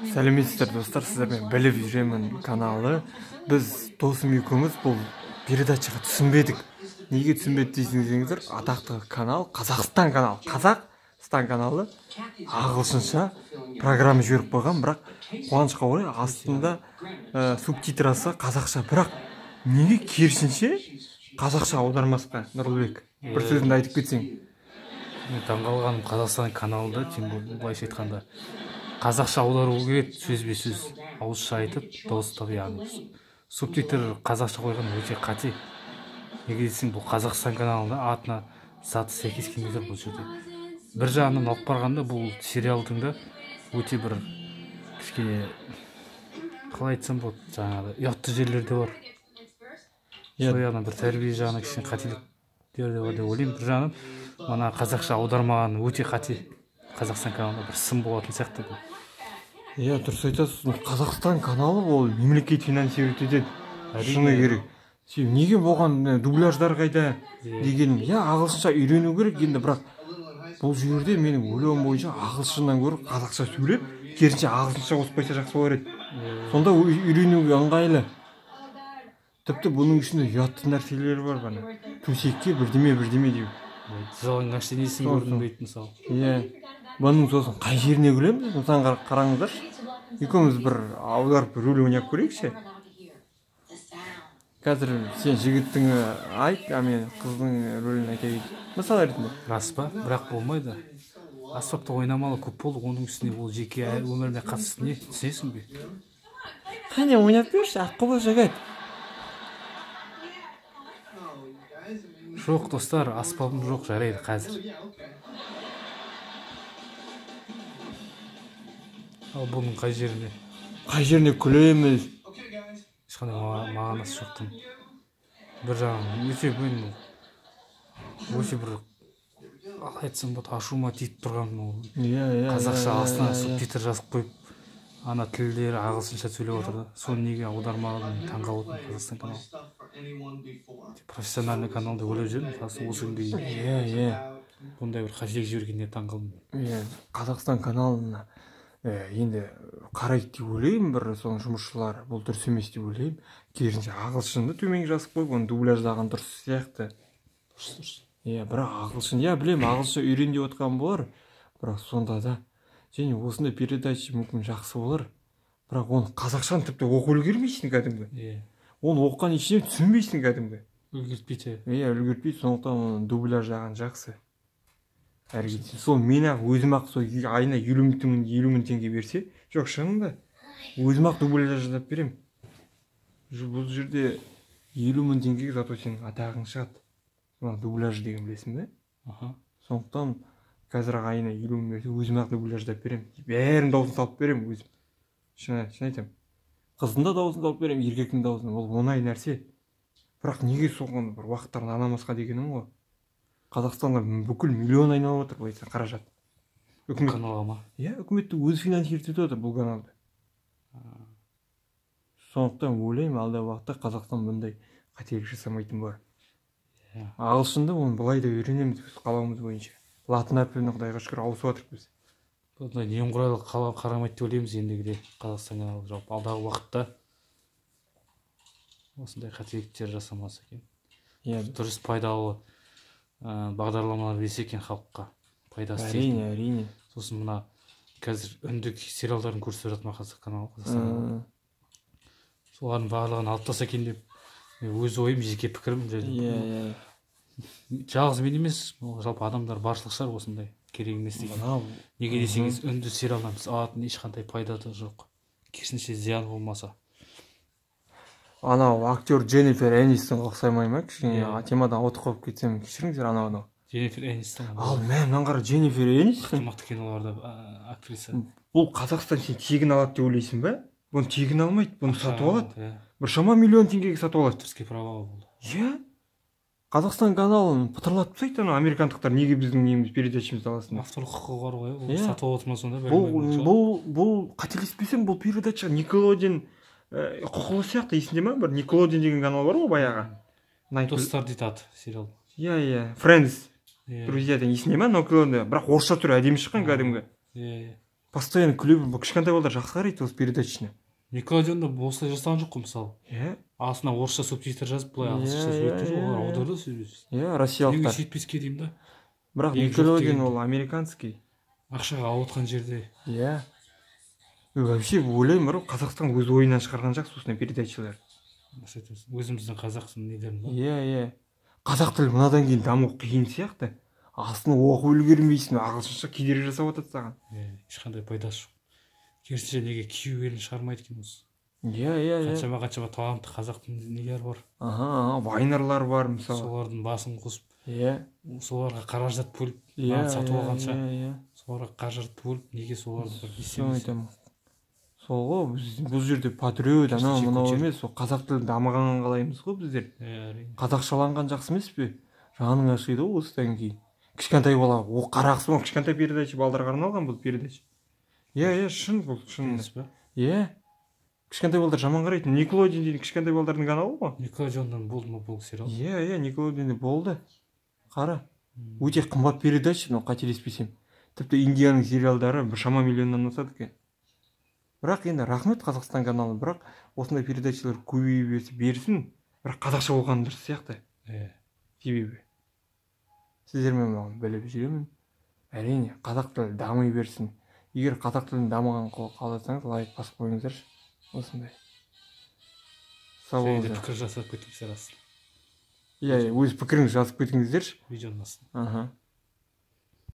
Сәлеметсіздер достар, сіздермен біліп жүремін каналы. Біз досым екеуміз бұл передачаға түсінбедік. Неге түсінбеді дейсіңіздер? Атақты канал, Қазақстан каналы ағылшынша программа жіберіп қойған, бірақ қуанышқа орай астында субтитрасы қазақша. Бірақ неге керісінше қазақша аудармасқа, Нұрлыбек? Бір сөзіңді айтып кетсең. Мен таңғалғаным Қазақстан каналында, тем более былайша айтқанда қазақша аудару керек, сөзбе сөз ауызша айтып, дауыстап, яғни субтитр қазақша қойған өте қате. Неге десең, бұл Қазақстан каналында атына заты сәйкес келмей тұр бұл жерде. Бір жағынан алып барғанда бұл сериалдың да өте бір кішкене, қалай айтсам болады, жаңағы ұятты жерлер де бар. Сол жағынан бір тәрбие жағынан кішкене қателіктер де бар деп ойлаймын. Бір жағынан мына қазақша аудармаған өте қате. Қазақстан каналында бір сын болатын сияқты. Иә, дұрыс айтасыз. Қазақстан каналы ол мемлекет финансирует етеді. Шыны керек. Неге болған дубляждар қайда деген, ағылшынша үйрену керек енді, бірақ бұл жерде менің ойлауым бойынша ағылшыннан гөрі қазақша сөйлеп, керісінше ағылшынша қосып қойса жақсы болар еді. Сонда үйренуге ыңғайлы. Тіпті бұның ішінде ұятты нәрселер бар ғана. Төсекке бірдеме деп. Жалған нәрсенесін көрдім дейді мысалы. Иә. Бұның сосын қай жеріне күлеміз? Мысалы қараңыздар. Екеуміз бір аударып рөл ойнап көрейікші. Қазір сен жігіттің айт, мен қыздың рөлін айта кетейін. Мысалы ретінде. Рас па? Бірақ болмайды. Аспапта ойнамалы көп болды, оның үстіне ол жеке өміріне қатысты не түсінесің бе? Қане ойнап берші, аққұба жігіт. Жоқ достар, аспабым жоқ, жарайды қазір. Ал бұның қай жеріне? Қай жеріне күлеміз? Ешқандай мағынасы жоқтың. Бір жағын өте бір айтсам болады, ашуыма тиіп тұрған қазақша астына субтитр жазып қойып, ана тілдері ағылшынша сөйлеп отыр да. Соны неге аудармаған таңғалып отырмын Қазақстан каналы. Профессиональный канал деп ойлап жүрмін, осы күнге бұндай бір қателік жібергеніне таңғалдым. Қазақстан каналына енді қарайды деп ойлаймын, бір соның жұмысшылары бұл дұрыс емес деп ойлаймын. Керісінше ағылшынды төменге жазып қойып, оны дубляждаған дұрыс сияқты. Дұрыс. Бірақ ағылшын, білем, ағылшынша үйрен деп отқан болар, бірақ сонда да және осындай передача мүмкін жақсы болар, бірақ оны қазақшаны тіпті оқып үлгермейсің кәдімгі. Оны оқыған ештеңе түсінбейсің кәдімгі. Үлгертпейді. Үлгертпейді, сондықтан оны дубляждаған жақсы. Сол мен өзім сол айына 50 мың теңге берсе, жоқ шынында өзім дубляж жазып берем. Бұл жерде 50 мың теңгеге зато сенің атағың шығады. Дубляж деген білесің бе? Сондықтан қазір айына 50 мың берсе, өзім дубляж жазып берем. Бәрін дауысын салып берем өзім. Шын айтам. Қыздың да дауысын салып берем, еркектің дауысын. Ол оңай нәрсе. Бірақ неге соған бір уақыттарын анамасқа дегенім ғой. Қазақстанға бүкіл миллион айналып отыр, бойса қаражат. Каналға ма? Үкіметті өзі финансирует етіп отыр бұл каналды. Сондықтан ойлаймын, алдағы уақытта Қазақстан бұндай қателік жасамайтын бар. Ағылшынды оны былай да үйренеміз біз қалауымыз бойынша. Латын әрпіне Құдайға шүкір ауысып жатырмыз біз. Бұндай немқұрайлы қарамайды деп ойлаймыз ендігіде Қазақстан каналы. Жалпы алдағы уақытта осындай қателіктер жасамаса екен. Дұрыс пайдалы бағдарламалар берсе екен халыққа пайдасы тиетін. Әрине. Сосын мына қазір үндік сериалдарын көрсетіп жатыр ма Қазақстан каналы. Солардың барлығын алып тастаса екен деп өз ойым, жеке пікірім. Жалғыз мен емес, жалпы адамдар баршылық шығар осындай керек емес деген. Неге десеңіз, үнді сериалдан біз алатын ешқандай пайда да жоқ. Керісінше зиян болмаса. Анау актер Дженнифер Энистон ұқсамай ма? Кішкене темадан ауытқып қалып кетсем, кешіріңіздер анау. Дженнифер Энистон. Мынаны қара, Дженнифер Энистон. Мықты киноларда актриса. Бұл Қазақстан сен тегін алады деп ойлайсың ба? Бұны тегін алмайды, бұны сатып алады. Бір шама миллион теңгеге сатып алады. Авторский права болды. Қазақстан каналын пытырлатып тастайды, американдықтар неге біздің неміз передачамызды аласың? Авторлық құқығы бар ғой, ол сатып алып отыр ма сонда? Бұл қателеспесем, бұл передача Никелоден құқылы сияқты, есінде ма? Бір Никелоден деген канал бар ғой баяғы. Достар дейді аты сериал. Friends. Друзья, есінде ма? Бірақ орысша түрі әдемі шыққан кәдімгі. постоянно күле беріп, кішкентай балдар жақсы қарайды осы передачаны. Никелодеонда осылай жасаған жоқ қой мысалы. Иә. Астына орысша субтитр жазып, былай ағылшынша сөйлетіп, олар аударды сөйлейсіз. Иә, Неге россиялықтар. сөйтпеске деймін да. Бірақ Ең жоқ Никелодеон дегенде. ол американский. Ақшаға ауытқан жерде. Иә. Вообще ойлаймын, бір Қазақстан өз ойынан шығарған жақсы осындай передачалар. Өзіміздің қазақтың нелерін ба? Иә. Қазақ тілі мынадан кейін даму қиын сияқты. Астына оқып үлгермейсің, ағылшынша кедергі жасап жатады саған. Ешқандай пайдасы жоқ. Керісінше неге кию елін шығармайды екен осы. Иә. Қаншама талантты қазақтың нелері бар. Вайнерлар бар мысалы. Солардың басын қосып, Иә. соларға қаражат бөліп, сатып алғанша, соларға қаражат бөліп, неге соларды бір естемейсің? айтамын. Сол ғой, бұл жерде патриот, анау мынау емес, сол қазақ тілі дамығанын қалаймыз ғой біздер. Қазақшаланған жақсы емес пе? Жаның ашиды ғой осыдан кейін. Кішкентай бала, о қарақсың, кішкентай передача балдарға арналған бұл передача. Иә, шын бұл, шын. Иә. Кішкентай балдар жаман қарайды. Никелодеон деген кішкентай балдардың каналы ғой. Никелодеоннан болды ма бұл сериал? Иә, Никелодеонде болды. Қара. Өте қымбат передача, но қателеспесем. Тіпті Индияның сериалдары бір шама миллионнан асады екен. Бірақ енді рахмет Қазақстан каналы, бірақ осындай передачалар көбейе берсін, бірақ қазақша болған дұрыс сияқты. Себебі сіздермен маған біліп жүремін. Әрине, қазақ тілі дами берсін. Егер қазақ тілін дамыған қаласаңыз, лайк басып қойыңыздаршы. Осындай. Сау болыңыздар. Пікір жасап кетіңіздер астына. Иә, өз пікіріңізді жазып кетіңіздерші. Видеоның астына.